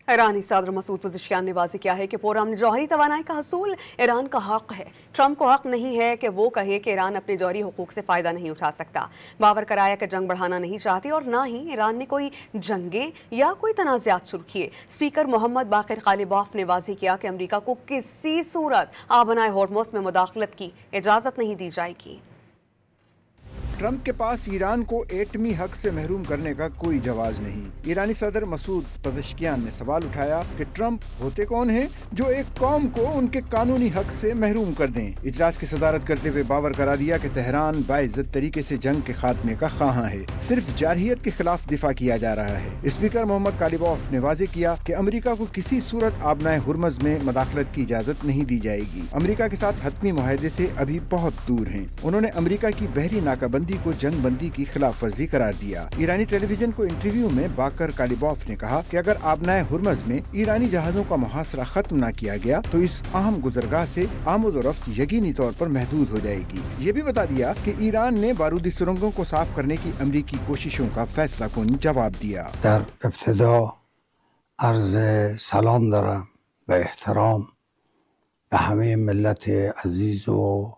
ایرانی صدر Masoud Pezeshkian نے واضح کیا ہے کہ پرامن جوہری توانائی کا حصول ایران کا حق ہے۔ ٹرمپ کو حق نہیں ہے کہ وہ کہے کہ ایران اپنے جوہری حقوق سے فائدہ نہیں اٹھا سکتا۔ باور کرایا کہ جنگ بڑھانا نہیں چاہتی اور نہ ہی ایران نے کوئی جنگیں یا کوئی تنازعات شروع کیے۔ اسپیکر محمد باقر غالباف نے واضح کیا کہ امریکہ کو کسی صورت آبنائے ہورمز میں مداخلت کی اجازت نہیں دی جائے گی۔ ٹرمپ کے پاس ایران کو ایٹمی حق سے محروم کرنے کا کوئی جواز نہیں۔ ایرانی صدر مسعود پزشکیان نے سوال اٹھایا کہ ٹرمپ ہوتے کون ہیں جو ایک قوم کو ان کے قانونی حق سے محروم کر دیں۔ اجلاس کی صدارت کرتے ہوئے باور کرا دیا کہ تہران باعزت طریقے سے جنگ کے خاتمے کا خواہاں ہے، صرف جارحیت کے خلاف دفاع کیا جا رہا ہے۔ اسپیکر محمد غالباف نے واضح کیا کہ امریکہ کو کسی صورت آبنائے ہرمز میں مداخلت کی اجازت نہیں دی جائے گی۔ امریکہ کے ساتھ حتمی معاہدے سے ابھی بہت دور ہیں۔ انہوں نے امریکہ کی بحری ناکہ بندی کو جنگ بندی کی خلاف ورزی قرار دیا۔ ایرانی ٹیلی ویژن کو انٹرویو میں باقر غالباف نے کہا کہ اگر آبنائے ہرمز میں ایرانی جہازوں کا محاصرہ ختم نہ کیا گیا تو اس اہم گزرگاہ سے آمد و رفت یقینی طور پر محدود ہو جائے گی۔ یہ بھی بتا دیا کہ ایران نے بارودی سرنگوں کو صاف کرنے کی امریکی کوششوں کا فیصلہ کن جواب دیا۔ در ابتدا عرض سلام دارم و احترام به همه ملت عزیز و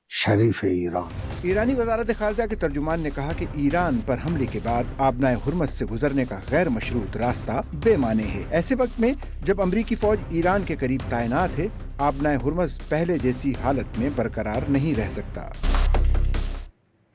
شریف ایران۔ ایرانی وزارت خارجہ کے ترجمان نے کہا کہ ایران پر حملے کے بعد آبنائے ہرمز سے گزرنے کا غیر مشروط راستہ بے معنی ہے۔ ایسے وقت میں جب امریکی فوج ایران کے قریب تعینات ہے، آبنائے ہرمز پہلے جیسی حالت میں برقرار نہیں رہ سکتا۔